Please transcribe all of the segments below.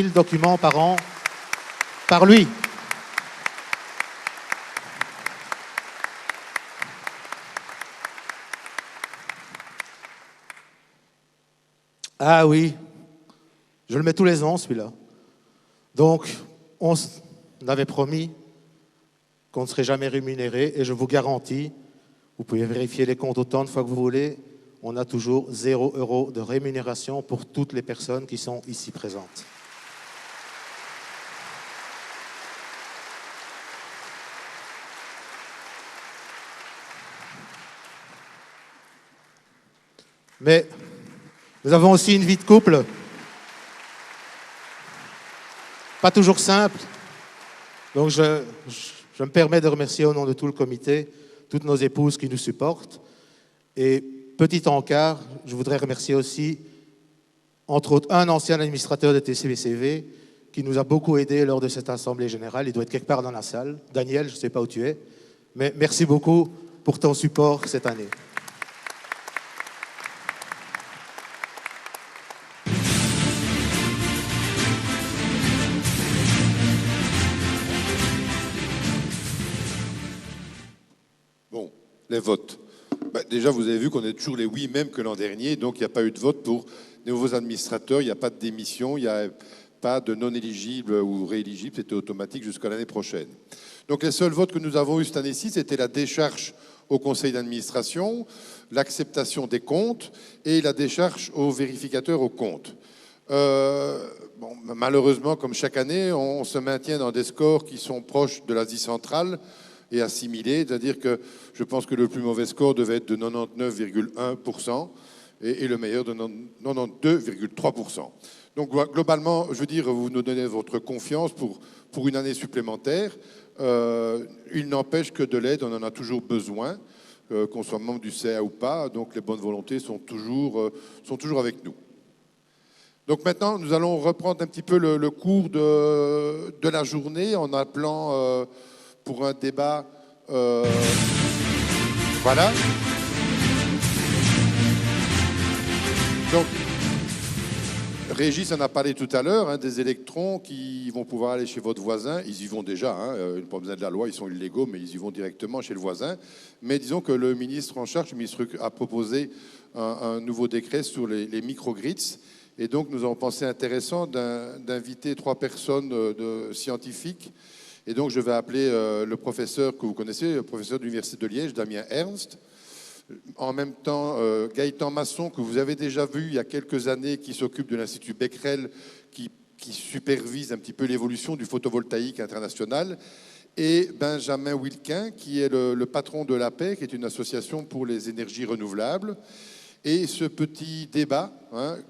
1000 documents par an par lui. Ah oui, je le mets tous les ans celui-là. Donc, on avait promis qu'on ne serait jamais rémunéré et je vous garantis, vous pouvez vérifier les comptes autant de fois que vous voulez, on a toujours 0 € de rémunération pour toutes les personnes qui sont ici présentes. Mais nous avons aussi une vie de couple, pas toujours simple. Donc je me permets de remercier au nom de tout le comité, toutes nos épouses qui nous supportent. Et petit encart, je voudrais remercier aussi, entre autres, un ancien administrateur de TCVCV qui nous a beaucoup aidés lors de cette assemblée générale. Il doit être quelque part dans la salle. Daniel, je ne sais pas où tu es, mais merci beaucoup pour ton support cette année. Bon, les votes. Déjà, vous avez vu qu'on est toujours les oui, même que l'an dernier, donc il n'y a pas eu de vote pour les nouveaux administrateurs, il n'y a pas de démission, il n'y a pas de non-éligible ou rééligible, c'était automatique jusqu'à l'année prochaine. Donc les seuls votes que nous avons eu cette année-ci, c'était la décharge au conseil d'administration, l'acceptation des comptes et la décharge aux vérificateurs aux comptes. Malheureusement, comme chaque année, on se maintient dans des scores qui sont proches de l'Asie centrale et assimilés, c'est-à-dire que je pense que le plus mauvais score devait être de 99,1% et le meilleur de 92,3%. Donc globalement, je veux dire, vous nous donnez votre confiance pour une année supplémentaire. Il n'empêche que de l'aide, on en a toujours besoin, qu'on soit membre du CA ou pas, donc les bonnes volontés sont toujours avec nous. Donc maintenant, nous allons reprendre un petit peu le cours de la journée en appelant pour un débat. Voilà. Donc, Régis en a parlé tout à l'heure, des électrons qui vont pouvoir aller chez votre voisin. Ils y vont déjà, ils n'ont pas besoin de la loi, ils sont illégaux, mais ils y vont directement chez le voisin. Mais disons que le ministre en charge, le ministre a proposé un nouveau décret sur les microgrids. Et donc, nous avons pensé intéressant d'inviter 3 personnes scientifiques. Et donc, je vais appeler le professeur que vous connaissez, le professeur de l'Université de Liège, Damien Ernst. En même temps, Gaëtan Masson, que vous avez déjà vu il y a quelques années, qui s'occupe de l'Institut Becquerel, qui supervise un petit peu l'évolution du photovoltaïque international. Et Benjamin Wilquin, qui est le patron de l'APEC, qui est une association pour les énergies renouvelables. Et ce petit débat,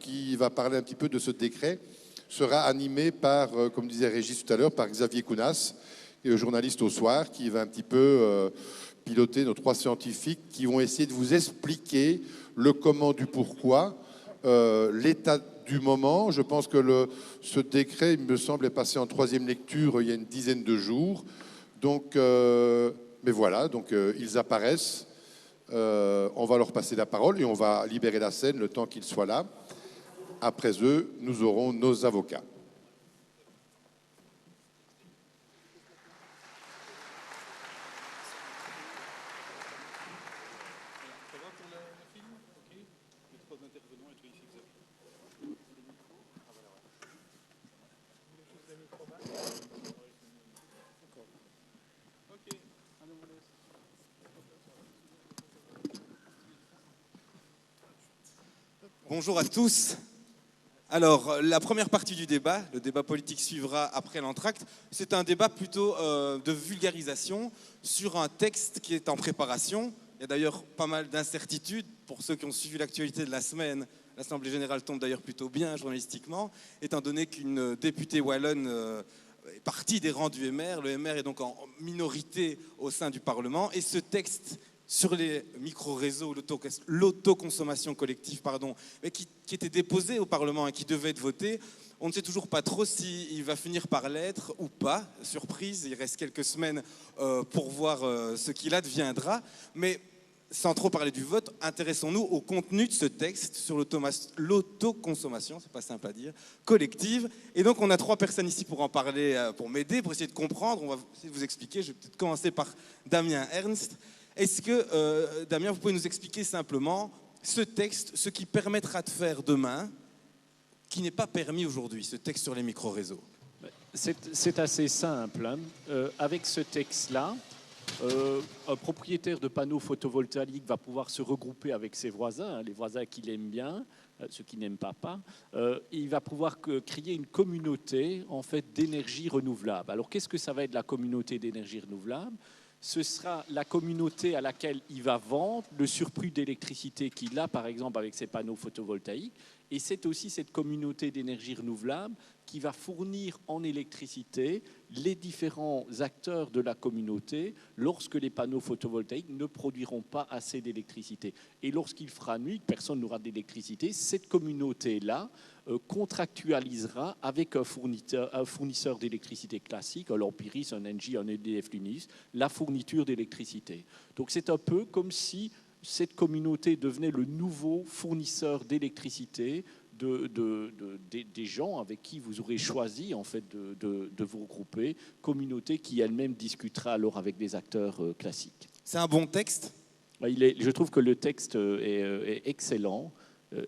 qui va parler un petit peu de ce décret, sera animé par, comme disait Régis tout à l'heure, par Xavier Kounas, journaliste au soir, qui va un petit peu piloter nos 3 scientifiques qui vont essayer de vous expliquer le comment du pourquoi, l'état du moment. Je pense que ce décret, il me semble, est passé en 3e lecture il y a une dizaine de jours. Donc, mais voilà, donc ils apparaissent. On va leur passer la parole et on va libérer la scène le temps qu'ils soient là. Après eux, nous aurons nos avocats. Bonjour à tous. Alors, la première partie du débat, le débat politique suivra après l'entracte. C'est un débat plutôt de vulgarisation sur un texte qui est en préparation. Il y a d'ailleurs pas mal d'incertitudes. Pour ceux qui ont suivi l'actualité de la semaine, l'Assemblée générale tombe d'ailleurs plutôt bien journalistiquement, étant donné qu'une députée wallonne est partie des rangs du MR. Le MR est donc en minorité au sein du Parlement. Et ce texte sur les micro-réseaux, l'autoconsommation collective, mais qui était déposé au Parlement et qui devait être voté. On ne sait toujours pas trop s'il va finir par l'être ou pas. Surprise, il reste quelques semaines pour voir ce qu'il adviendra. Mais sans trop parler du vote, intéressons-nous au contenu de ce texte sur l'autoconsommation, c'est pas simple à dire, collective. Et donc on a 3 personnes ici pour en parler, pour m'aider, pour essayer de comprendre. On va essayer de vous expliquer. Je vais peut-être commencer par Damien Ernst. Est-ce que, Damien, vous pouvez nous expliquer simplement ce texte, ce qui permettra de faire demain, qui n'est pas permis aujourd'hui, ce texte sur les micro-réseaux? C'est assez simple. Hein. Avec ce texte-là, un propriétaire de panneaux photovoltaïques va pouvoir se regrouper avec ses voisins, les voisins qu'il aime bien, ceux qui n'aiment pas. Il va pouvoir créer une communauté en fait, d'énergie renouvelable. Alors qu'est-ce que ça va être la communauté d'énergie renouvelable? Ce sera la communauté à laquelle il va vendre le surplus d'électricité qu'il a, par exemple, avec ses panneaux photovoltaïques. Et c'est aussi cette communauté d'énergie renouvelable qui va fournir en électricité les différents acteurs de la communauté lorsque les panneaux photovoltaïques ne produiront pas assez d'électricité. Et lorsqu'il fera nuit, que personne n'aura d'électricité, cette communauté-là contractualisera avec un fournisseur d'électricité classique, un Lampiris, un Engie, un EDF Lunis, la fourniture d'électricité. Donc c'est un peu comme si cette communauté devenait le nouveau fournisseur d'électricité des gens avec qui vous aurez choisi en fait, de vous regrouper, communauté qui elle-même discutera alors avec des acteurs classiques. C'est un bon texte? Je trouve que le texte est excellent,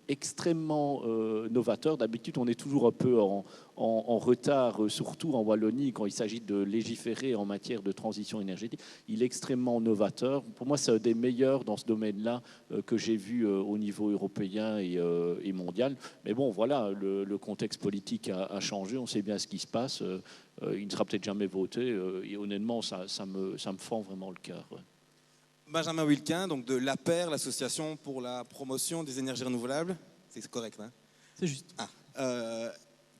extrêmement novateur. D'habitude, on est toujours un peu en retard, surtout en Wallonie, quand il s'agit de légiférer en matière de transition énergétique. Il est extrêmement novateur. Pour moi, c'est un des meilleurs dans ce domaine-là que j'ai vu au niveau européen et mondial. Mais bon, voilà, le contexte politique a changé. On sait bien ce qui se passe. Il ne sera peut-être jamais voté. Et honnêtement, ça me fend vraiment le cœur. Ouais. Benjamin Wilquin, donc de l'APER, l'Association pour la promotion des énergies renouvelables. C'est correct, hein? C'est juste.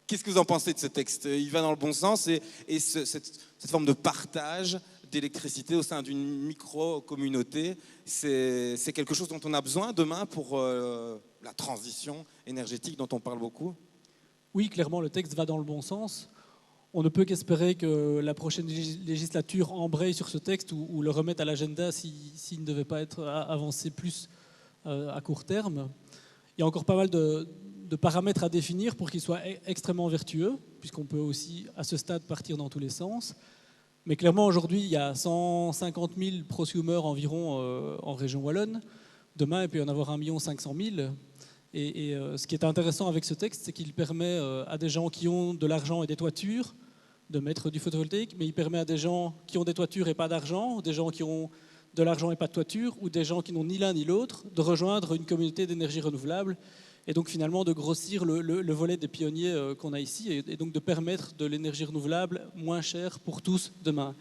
Qu'est-ce que vous en pensez de ce texte? Il va dans le bon sens et cette forme de partage d'électricité au sein d'une micro-communauté, c'est quelque chose dont on a besoin demain pour la transition énergétique dont on parle beaucoup? Oui, clairement, le texte va dans le bon sens. On ne peut qu'espérer que la prochaine législature embraye sur ce texte ou le remette à l'agenda s'il ne devait pas être avancé plus à court terme. Il y a encore pas mal de paramètres à définir pour qu'il soit extrêmement vertueux, puisqu'on peut aussi, à ce stade, partir dans tous les sens. Mais clairement, aujourd'hui, il y a 150 000 prosumers environ en région wallonne. Demain, il peut y en avoir 1 500 000. Et ce qui est intéressant avec ce texte, c'est qu'il permet à des gens qui ont de l'argent et des toitures de mettre du photovoltaïque, mais il permet à des gens qui ont des toitures et pas d'argent, des gens qui ont de l'argent et pas de toiture, ou des gens qui n'ont ni l'un ni l'autre, de rejoindre une communauté d'énergie renouvelable, et donc finalement de grossir le volet des pionniers qu'on a ici, et donc de permettre de l'énergie renouvelable moins chère pour tous demain.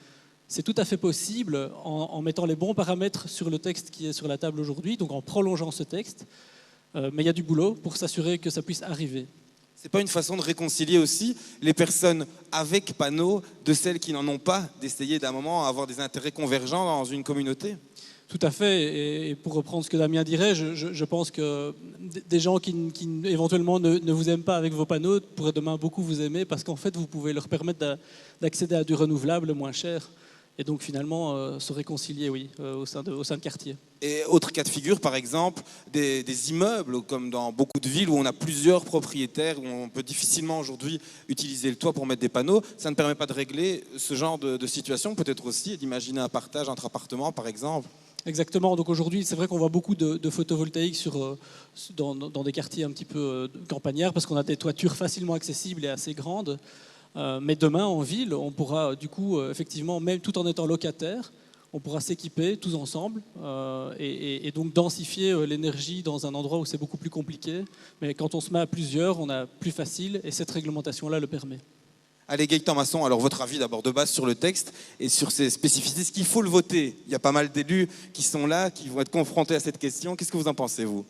C'est tout à fait possible en mettant les bons paramètres sur le texte qui est sur la table aujourd'hui, donc en prolongeant ce texte, mais il y a du boulot pour s'assurer que ça puisse arriver. C'est pas une façon de réconcilier aussi les personnes avec panneaux de celles qui n'en ont pas, d'essayer d'un moment avoir des intérêts convergents dans une communauté? Tout à fait, et pour reprendre ce que Damien dirait, je pense que des gens qui éventuellement ne vous aiment pas avec vos panneaux pourraient demain beaucoup vous aimer parce qu'en fait vous pouvez leur permettre d'accéder à du renouvelable moins cher et donc finalement se réconcilier au sein de quartiers. Et autre cas de figure, par exemple, des immeubles, comme dans beaucoup de villes où on a plusieurs propriétaires, où on peut difficilement aujourd'hui utiliser le toit pour mettre des panneaux, ça ne permet pas de régler ce genre de situation, peut-être aussi, et d'imaginer un partage entre appartements, par exemple. Exactement, donc aujourd'hui c'est vrai qu'on voit beaucoup de photovoltaïques dans des quartiers un petit peu campagnards parce qu'on a des toitures facilement accessibles et assez grandes. Mais demain, en ville, on pourra du coup, effectivement, même tout en étant locataire, on pourra s'équiper tous ensemble et donc densifier l'énergie dans un endroit où c'est beaucoup plus compliqué. Mais quand on se met à plusieurs, on a plus facile et cette réglementation-là le permet. Allez, Gaëtan Masson, alors votre avis d'abord de base sur le texte et sur ses spécificités. Est-ce qu'il faut le voter? Il y a pas mal d'élus qui sont là, qui vont être confrontés à cette question. Qu'est-ce que vous en pensez, vous?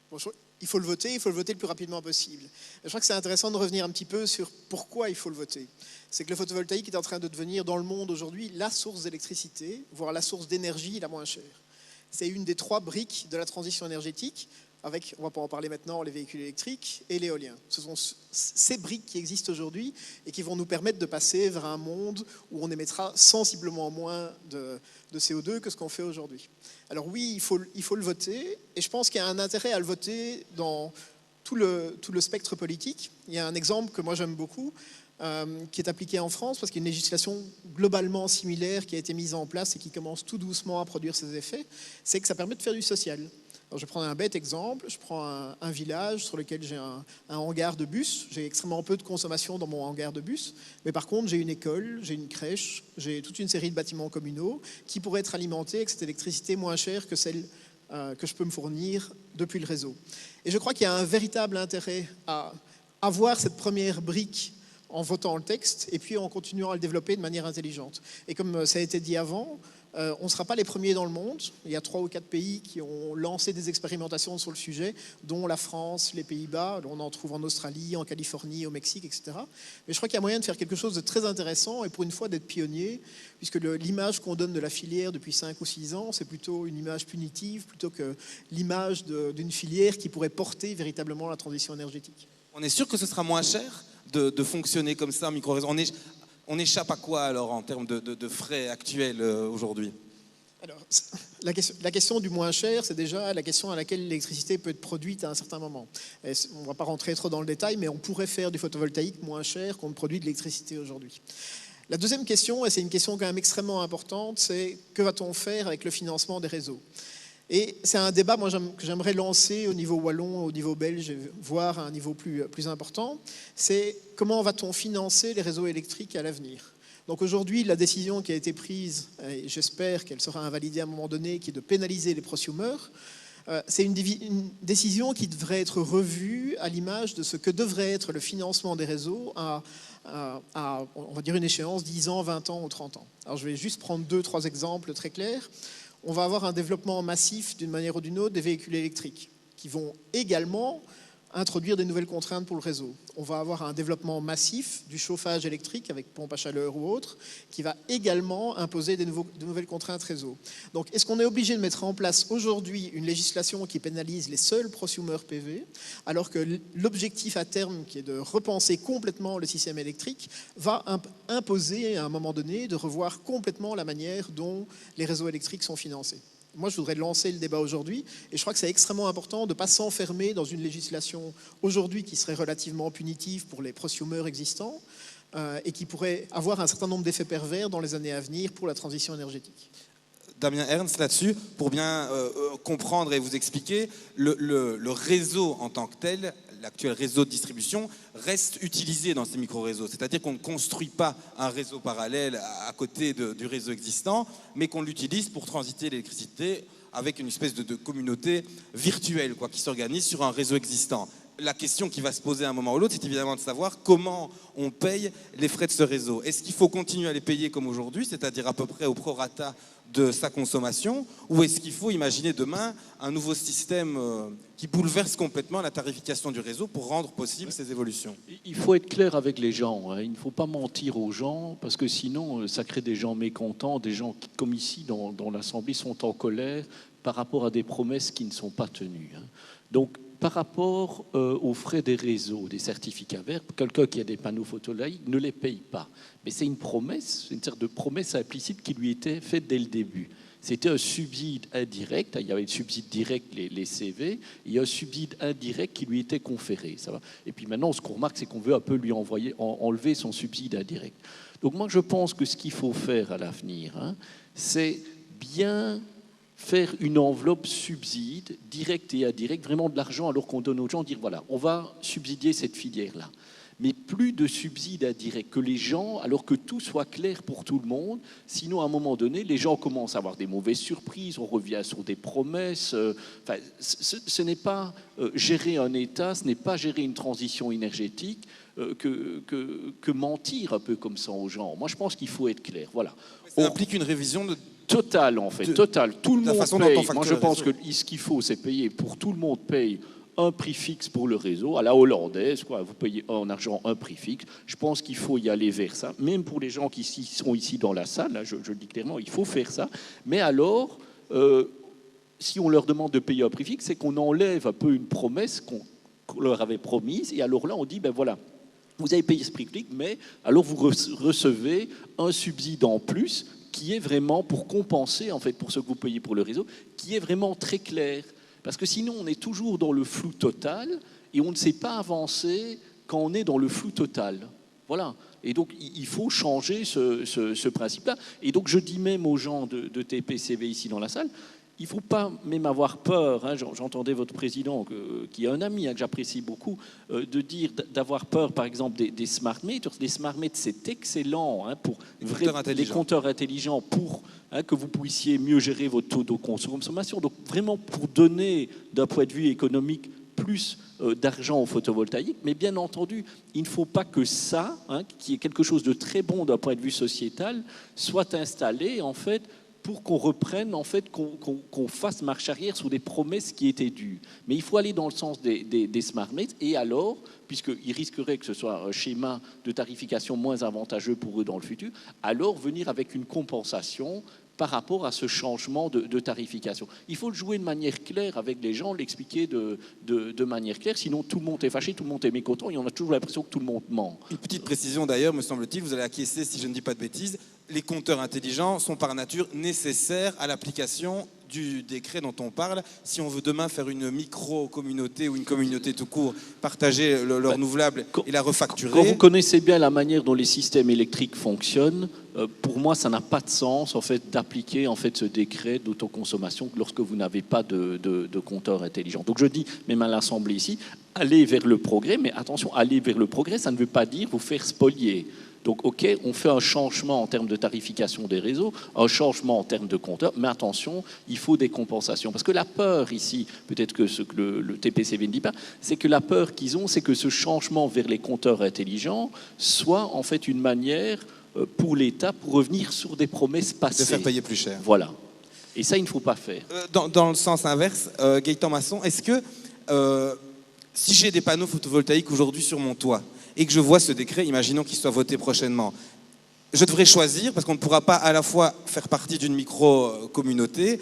Bonjour. Il faut le voter le plus rapidement possible. Je crois que c'est intéressant de revenir un petit peu sur pourquoi il faut le voter. C'est que le photovoltaïque est en train de devenir dans le monde aujourd'hui la source d'électricité, voire la source d'énergie la moins chère. C'est une des 3 briques de la transition énergétique. avec, on ne va pas en parler maintenant, les véhicules électriques et l'éolien. Ce sont ces briques qui existent aujourd'hui et qui vont nous permettre de passer vers un monde où on émettra sensiblement moins de CO2 que ce qu'on fait aujourd'hui. Alors oui, il faut le voter, et je pense qu'il y a un intérêt à le voter dans tout le spectre politique. Il y a un exemple que moi j'aime beaucoup, qui est appliqué en France, parce qu'il y a une législation globalement similaire qui a été mise en place et qui commence tout doucement à produire ses effets, c'est que ça permet de faire du social. Alors je vais prendre un bête exemple, je prends un village sur lequel j'ai un hangar de bus, j'ai extrêmement peu de consommation dans mon hangar de bus, mais par contre j'ai une école, j'ai une crèche, j'ai toute une série de bâtiments communaux qui pourraient être alimentés avec cette électricité moins chère que celle que je peux me fournir depuis le réseau. Et je crois qu'il y a un véritable intérêt à avoir cette première brique en votant le texte et puis en continuant à le développer de manière intelligente. Et comme ça a été dit avant, on ne sera pas les premiers dans le monde. Il y a 3 ou 4 pays qui ont lancé des expérimentations sur le sujet, dont la France, les Pays-Bas, on en trouve en Australie, en Californie, au Mexique, etc. Mais je crois qu'il y a moyen de faire quelque chose de très intéressant et pour une fois d'être pionnier, puisque l'image qu'on donne de la filière depuis 5 ou 6 ans, c'est plutôt une image punitive plutôt que l'image d'une filière qui pourrait porter véritablement la transition énergétique. On est sûr que ce sera moins cher de fonctionner comme ça en micro-réseau? On échappe à quoi alors en termes de frais actuels aujourd'hui? Alors, la question du moins cher, c'est déjà la question à laquelle l'électricité peut être produite à un certain moment. Et on ne va pas rentrer trop dans le détail, mais on pourrait faire du photovoltaïque moins cher qu'on ne produit de l'électricité aujourd'hui. La deuxième question, et c'est une question quand même extrêmement importante, c'est que va-t-on faire avec le financement des réseaux? Et c'est un débat moi, que j'aimerais lancer au niveau wallon, au niveau belge, voire à un niveau plus important. C'est comment va-t-on financer les réseaux électriques à l'avenir? Donc aujourd'hui, la décision qui a été prise, et j'espère qu'elle sera invalidée à un moment donné, qui est de pénaliser les prosumers, c'est une décision qui devrait être revue à l'image de ce que devrait être le financement des réseaux à on va dire une échéance 10 ans, 20 ans ou 30 ans. Alors je vais juste prendre 2-3 exemples très clairs. On va avoir un développement massif, d'une manière ou d'une autre, des véhicules électriques qui vont également introduire des nouvelles contraintes pour le réseau. On va avoir un développement massif du chauffage électrique avec pompe à chaleur ou autre qui va également imposer de nouvelles contraintes réseau. Donc, est-ce qu'on est obligé de mettre en place aujourd'hui une législation qui pénalise les seuls prosumers PV, alors que l'objectif à terme, qui est de repenser complètement le système électrique, va imposer à un moment donné de revoir complètement la manière dont les réseaux électriques sont financés? Moi, je voudrais lancer le débat aujourd'hui et je crois que c'est extrêmement important de ne pas s'enfermer dans une législation aujourd'hui qui serait relativement punitive pour les prosumers existants et qui pourrait avoir un certain nombre d'effets pervers dans les années à venir pour la transition énergétique. Damien Ernst, là-dessus, pour bien comprendre et vous expliquer, le réseau en tant que tel, l'actuel réseau de distribution, reste utilisé dans ces micro-réseaux. C'est-à-dire qu'on ne construit pas un réseau parallèle à côté du réseau existant, mais qu'on l'utilise pour transiter l'électricité avec une espèce de communauté virtuelle qui s'organise sur un réseau existant. La question qui va se poser à un moment ou l'autre, c'est évidemment de savoir comment on paye les frais de ce réseau. Est-ce qu'il faut continuer à les payer comme aujourd'hui, c'est-à-dire à peu près au prorata de sa consommation, ou est-ce qu'il faut imaginer demain un nouveau système qui bouleverse complètement la tarification du réseau pour rendre possible ces évolutions? Il faut être clair avec les gens, hein. Il ne faut pas mentir aux gens, parce que sinon ça crée des gens mécontents, des gens qui, comme ici dans l'Assemblée, sont en colère par rapport à des promesses qui ne sont pas tenues, hein. Donc, par rapport aux frais des réseaux, des certificats verts, quelqu'un qui a des panneaux photovoltaïques ne les paye pas. Mais c'est une promesse, une sorte de promesse implicite qui lui était faite dès le début. C'était un subside indirect, il y avait le subside direct, les CV, il y a un subside indirect qui lui était conféré. Ça va. Et puis maintenant, ce qu'on remarque, c'est qu'on veut un peu lui enlever son subside indirect. Donc moi, je pense que ce qu'il faut faire à l'avenir, hein, c'est bien faire une enveloppe subside, direct et indirect, vraiment de l'argent alors qu'on donne aux gens, dire voilà, on va subsidier cette filière-là. Mais plus de subsides indirects, que les gens, alors que tout soit clair pour tout le monde, sinon à un moment donné, les gens commencent à avoir des mauvaises surprises, on revient sur des promesses. Enfin, ce n'est pas gérer un État, ce n'est pas gérer une transition énergétique que mentir un peu comme ça aux gens. Moi, je pense qu'il faut être clair. Voilà. Ça implique une révision totale, en fait, totale. Tout le monde paye. Moi, je pense que ce qu'il faut, c'est payer pour tout le monde paye un prix fixe pour le réseau, à la hollandaise, vous payez en argent un prix fixe. Je pense qu'il faut y aller vers ça, même pour les gens qui sont ici dans la salle, là, je le dis clairement, il faut faire ça. Mais alors, si on leur demande de payer un prix fixe, c'est qu'on enlève un peu une promesse qu'on leur avait promise, et alors là, on dit, ben voilà, vous avez payé ce prix fixe, mais alors vous recevez un subside en plus qui est vraiment pour compenser, en fait, pour ce que vous payez pour le réseau, qui est vraiment très clair. Parce que sinon, on est toujours dans le flou total, et on ne sait pas avancer quand on est dans le flou total. Voilà. Et donc, il faut changer ce principe-là. Et donc, je dis même aux gens de TPCV ici dans la salle, il ne faut pas même avoir peur, hein, j'entendais votre président, qui est un ami, hein, que j'apprécie beaucoup, de dire d'avoir peur, par exemple, des smart meters. Les smart meters, c'est excellent, hein, pour les compteurs intelligents, pour que vous puissiez mieux gérer votre taux de consommation. Donc, vraiment, pour donner, d'un point de vue économique, plus d'argent au photovoltaïque, mais bien entendu, il ne faut pas que ça, hein, qui est quelque chose de très bon d'un point de vue sociétal, soit installé, en fait, pour qu'on reprenne, en fait, qu'on fasse marche arrière sur des promesses qui étaient dues. Mais il faut aller dans le sens des smart meters, et alors, puisqu'ils risqueraient que ce soit un schéma de tarification moins avantageux pour eux dans le futur, alors venir avec une compensation par rapport à ce changement de tarification. Il faut le jouer de manière claire avec les gens, l'expliquer de manière claire, sinon tout le monde est fâché, tout le monde est mécontent, et on a toujours l'impression que tout le monde ment. Une petite précision d'ailleurs, me semble-t-il, vous allez acquiescer si je ne dis pas de bêtises, les compteurs intelligents sont par nature nécessaires à l'application du décret dont on parle. Si on veut demain faire une micro-communauté ou une communauté tout court, partager le renouvelable et la refacturer... Quand vous connaissez bien la manière dont les systèmes électriques fonctionnent, pour moi, ça n'a pas de sens en fait, d'appliquer en fait, ce décret d'autoconsommation lorsque vous n'avez pas de compteur intelligent. Donc je dis, même à l'Assemblée ici, allez vers le progrès, mais attention, aller vers le progrès, ça ne veut pas dire vous faire spolier. Donc, OK, on fait un changement en termes de tarification des réseaux, un changement en termes de compteurs, mais attention, il faut des compensations. Parce que la peur ici, peut-être que ce que le TPCV ne dit pas, c'est que la peur qu'ils ont, c'est que ce changement vers les compteurs intelligents soit en fait une manière pour l'État pour revenir sur des promesses passées. De faire payer plus cher. Voilà. Et ça, il ne faut pas faire. Dans le sens inverse, Gaëtan Masson, est-ce que si j'ai des panneaux photovoltaïques aujourd'hui sur mon toit, et que je vois ce décret, imaginons qu'il soit voté prochainement, je devrais choisir, parce qu'on ne pourra pas à la fois faire partie d'une micro-communauté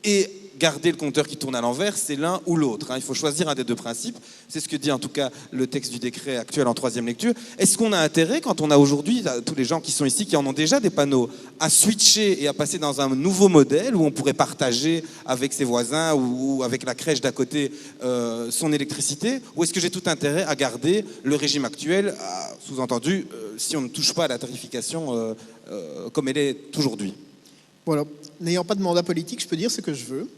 et garder le compteur qui tourne à l'envers, c'est l'un ou l'autre. Il faut choisir un des deux principes. C'est ce que dit en tout cas le texte du décret actuel en troisième lecture. Est-ce qu'on a intérêt, quand on a aujourd'hui, tous les gens qui sont ici, qui en ont déjà des panneaux, à switcher et à passer dans un nouveau modèle où on pourrait partager avec ses voisins ou avec la crèche d'à côté son électricité, ou est-ce que j'ai tout intérêt à garder le régime actuel, sous-entendu, si on ne touche pas à la tarification comme elle est aujourd'hui? Voilà. N'ayant pas de mandat politique, je peux dire ce que je veux.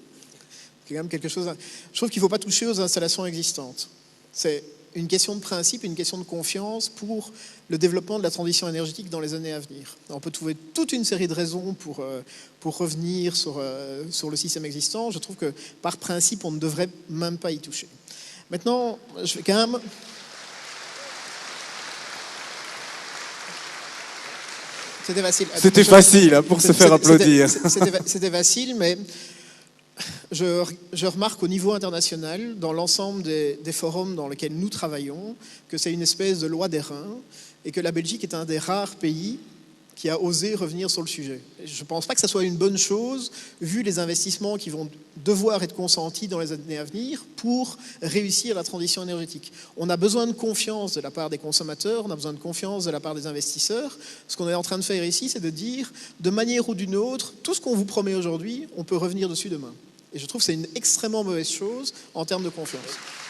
C'est quand même quelque chose. Je trouve qu'il ne faut pas toucher aux installations existantes. C'est une question de principe, une question de confiance pour le développement de la transition énergétique dans les années à venir. On peut trouver toute une série de raisons pour revenir sur le système existant. Je trouve que par principe, on ne devrait même pas y toucher. Maintenant, je vais quand même... C'était facile. C'était facile pour se faire applaudir. C'était facile, mais je remarque au niveau international, dans l'ensemble des forums dans lesquels nous travaillons, que c'est une espèce de loi des reins et que la Belgique est un des rares pays qui a osé revenir sur le sujet. Je ne pense pas que ça soit une bonne chose, vu les investissements qui vont devoir être consentis dans les années à venir pour réussir la transition énergétique. On a besoin de confiance de la part des consommateurs, on a besoin de confiance de la part des investisseurs. Ce qu'on est en train de faire ici, c'est de dire, de manière ou d'une autre, tout ce qu'on vous promet aujourd'hui, on peut revenir dessus demain. Et je trouve que c'est une extrêmement mauvaise chose en termes de confiance.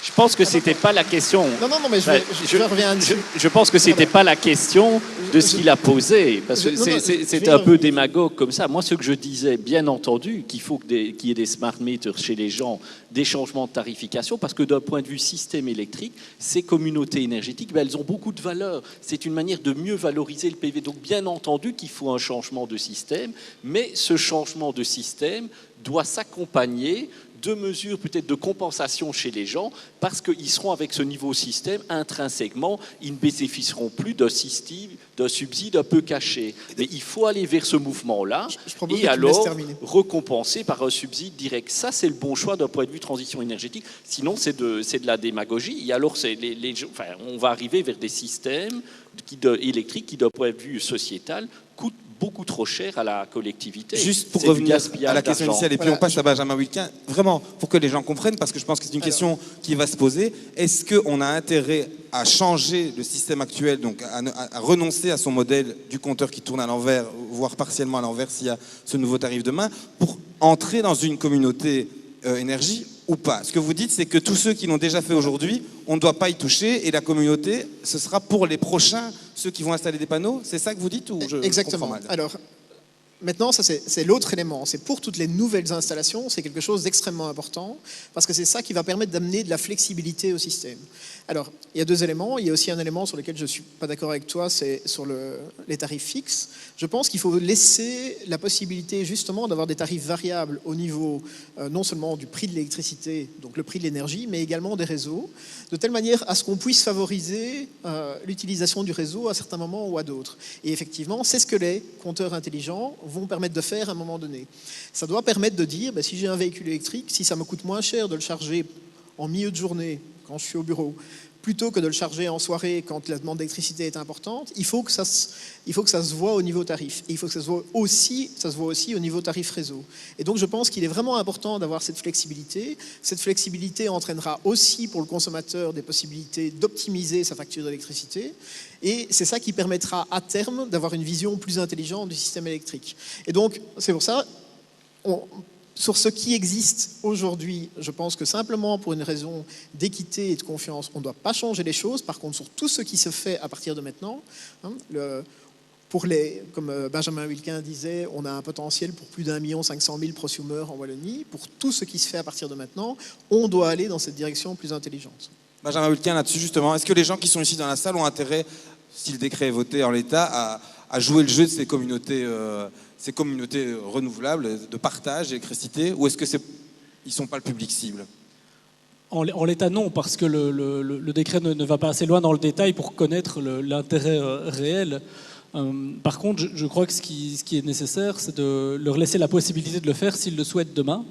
Je pense que c'était pas la question. Non, mais je reviens dessus. Je pense que c'était pas la question de ce qu'il a posé, parce que c'est un peu démagogue comme ça. Moi, ce que je disais, bien entendu, qu'il faut qu'il y ait des smart meters chez les gens, des changements de tarification, parce que d'un point de vue système électrique, ces communautés énergétiques, elles ont beaucoup de valeur. C'est une manière de mieux valoriser le PV. Donc, bien entendu qu'il faut un changement de système, mais ce changement de système doit s'accompagner de mesures peut-être de compensation chez les gens, parce qu'ils seront avec ce niveau système intrinsèquement, ils ne bénéficieront plus d'un subside un peu caché. Mais il faut aller vers ce mouvement-là et alors récompenser par un subside direct. Ça, c'est le bon choix d'un point de vue transition énergétique. Sinon, c'est de la démagogie. Et alors, on va arriver vers des systèmes électriques qui, d'un point de vue sociétal, coûtent beaucoup trop cher à la collectivité. Juste pour C'est du revenir gaspillage à la question d'argent. initiale, et puis Voilà. on passe à Benjamin Wilquin, vraiment, pour que les gens comprennent, parce que je pense que c'est une question qui va se poser. Est-ce qu'on a intérêt à changer le système actuel, donc à renoncer à son modèle du compteur qui tourne à l'envers, voire partiellement à l'envers s'il y a ce nouveau tarif demain, pour entrer dans une communauté énergie ou pas? Ce que vous dites, c'est que tous ceux qui l'ont déjà fait aujourd'hui, on ne doit pas y toucher, et la communauté, ce sera pour les prochains, ceux qui vont installer des panneaux. C'est ça que vous dites, ou je Exactement. comprends mal? Alors, maintenant, ça c'est l'autre élément. C'est pour toutes les nouvelles installations, c'est quelque chose d'extrêmement important, parce que c'est ça qui va permettre d'amener de la flexibilité au système. Alors, il y a deux éléments. Il y a aussi un élément sur lequel je ne suis pas d'accord avec toi, c'est sur les tarifs fixes. Je pense qu'il faut laisser la possibilité justement d'avoir des tarifs variables au niveau non seulement du prix de l'électricité, donc le prix de l'énergie, mais également des réseaux, de telle manière à ce qu'on puisse favoriser l'utilisation du réseau à certains moments ou à d'autres. Et effectivement, c'est ce que les compteurs intelligents vont permettre de faire à un moment donné. Ça doit permettre de dire, si j'ai un véhicule électrique, si ça me coûte moins cher de le charger en milieu de journée, quand je suis au bureau, plutôt que de le charger en soirée quand la demande d'électricité est importante, il faut que ça se voit au niveau tarif. Et il faut que ça se voit aussi au niveau tarif réseau. Et donc je pense qu'il est vraiment important d'avoir cette flexibilité. Cette flexibilité entraînera aussi pour le consommateur des possibilités d'optimiser sa facture d'électricité. Et c'est ça qui permettra à terme d'avoir une vision plus intelligente du système électrique. Et donc c'est pour ça, sur ce qui existe aujourd'hui, je pense que simplement pour une raison d'équité et de confiance, on ne doit pas changer les choses. Par contre, sur tout ce qui se fait à partir de maintenant, comme Benjamin Wilquin disait, on a un potentiel pour plus d'1 500 000 prosumers en Wallonie. Pour tout ce qui se fait à partir de maintenant, on doit aller dans cette direction plus intelligente. Benjamin Wilquin, là-dessus justement, est-ce que les gens qui sont ici dans la salle ont intérêt, si le décret est voté en l'état, à jouer le jeu de ces communautés renouvelables, de partage d'électricité, ou est-ce que ils ne sont pas le public cible? En l'état, non, parce que le décret ne va pas assez loin dans le détail pour connaître l'intérêt réel. Par contre, je crois que ce qui est nécessaire, c'est de leur laisser la possibilité de le faire s'ils le souhaitent demain,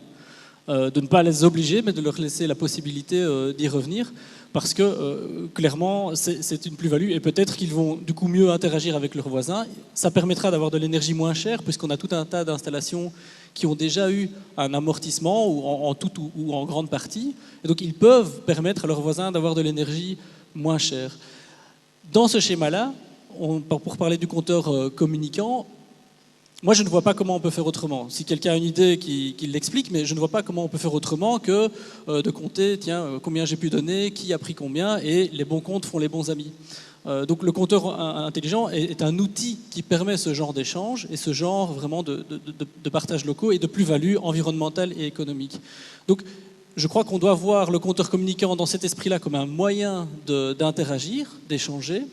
de ne pas les obliger, mais de leur laisser la possibilité d'y revenir, parce que clairement, c'est une plus-value, et peut-être qu'ils vont du coup mieux interagir avec leurs voisins. Ça permettra d'avoir de l'énergie moins chère, puisqu'on a tout un tas d'installations qui ont déjà eu un amortissement, ou en tout ou en grande partie, et donc ils peuvent permettre à leurs voisins d'avoir de l'énergie moins chère. Dans ce schéma-là, pour parler du compteur communicant, moi, je ne vois pas comment on peut faire autrement. Si quelqu'un a une idée, qu'il l'explique, mais je ne vois pas comment on peut faire autrement que de compter, tiens, combien j'ai pu donner, qui a pris combien, et les bons comptes font les bons amis. Donc le compteur intelligent est un outil qui permet ce genre d'échange et ce genre vraiment de partage locaux et de plus-value environnementale et économique. Donc je crois qu'on doit voir le compteur communicant dans cet esprit-là comme un moyen d'interagir, d'échanger,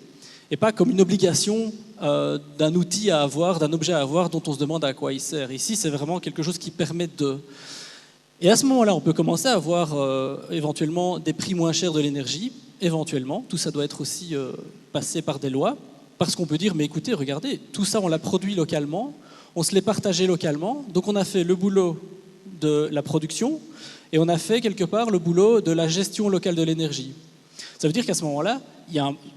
et pas comme une obligation d'un outil à avoir, d'un objet à avoir dont on se demande à quoi il sert. Ici, c'est vraiment quelque chose qui permet de... Et à ce moment-là, on peut commencer à avoir éventuellement des prix moins chers de l'énergie, éventuellement. Tout ça doit être aussi passé par des lois, parce qu'on peut dire, mais écoutez, regardez, tout ça, on l'a produit localement, on se l'est partagé localement, donc on a fait le boulot de la production, et on a fait quelque part le boulot de la gestion locale de l'énergie. Ça veut dire qu'à ce moment-là,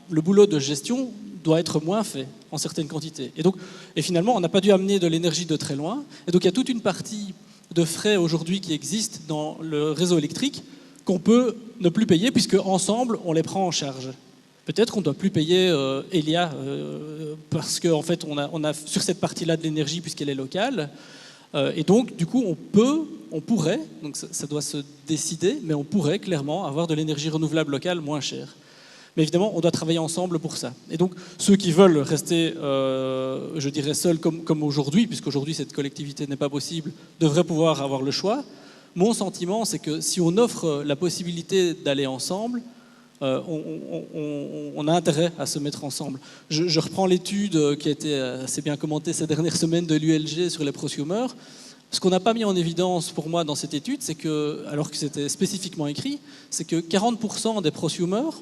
le boulot de gestion doit être moins fait en certaines quantités. Et finalement, on n'a pas dû amener de l'énergie de très loin. Et donc, il y a toute une partie de frais aujourd'hui qui existent dans le réseau électrique qu'on peut ne plus payer, puisque ensemble, on les prend en charge. Peut-être qu'on ne doit plus payer Elia, parce qu'en fait, on a sur cette partie-là de l'énergie, puisqu'elle est locale. Et donc, du coup, on pourrait, donc ça doit se décider, mais on pourrait clairement avoir de l'énergie renouvelable locale moins chère. Mais évidemment, on doit travailler ensemble pour ça. Et donc, ceux qui veulent rester, je dirais, seuls comme aujourd'hui, puisqu'aujourd'hui cette collectivité n'est pas possible, devraient pouvoir avoir le choix. Mon sentiment, c'est que si on offre la possibilité d'aller ensemble, on a intérêt à se mettre ensemble. Je reprends l'étude qui a été assez bien commentée ces dernières semaines de l'ULG sur les prosumers. Ce qu'on n'a pas mis en évidence pour moi dans cette étude, c'est que, alors que c'était spécifiquement écrit, c'est que 40% des prosumers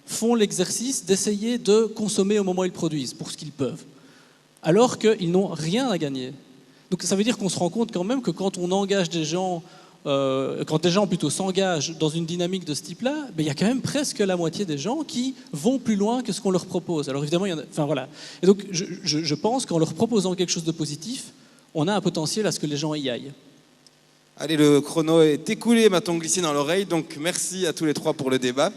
font l'exercice d'essayer de consommer au moment où ils produisent, pour ce qu'ils peuvent, alors qu'ils n'ont rien à gagner. Donc ça veut dire qu'on se rend compte quand même que quand on engage des gens quand les gens plutôt s'engagent dans une dynamique de ce type-là, ben, il y a quand même presque la moitié des gens qui vont plus loin que ce qu'on leur propose. Alors évidemment, il y en a, enfin voilà. Et donc je pense qu'en leur proposant quelque chose de positif, on a un potentiel à ce que les gens y aillent. Allez, le chrono est écoulé, m'a-t-on glissé dans l'oreille, donc merci à tous les trois pour le débat.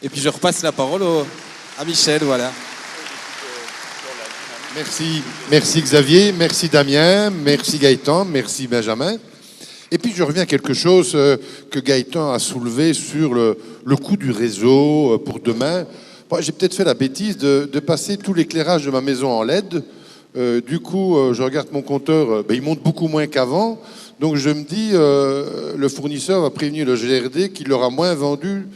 Et puis je repasse la parole à Michel, voilà. Merci Xavier, merci Damien, merci Gaëtan, merci Benjamin. Et puis je reviens à quelque chose que Gaëtan a soulevé sur le coût du réseau pour demain. Bon, j'ai peut-être fait la bêtise de passer tout l'éclairage de ma maison en LED. Du coup, je regarde mon compteur, il monte beaucoup moins qu'avant. Donc je me dis, le fournisseur va prévenir le GRD qu'il aura moins vendu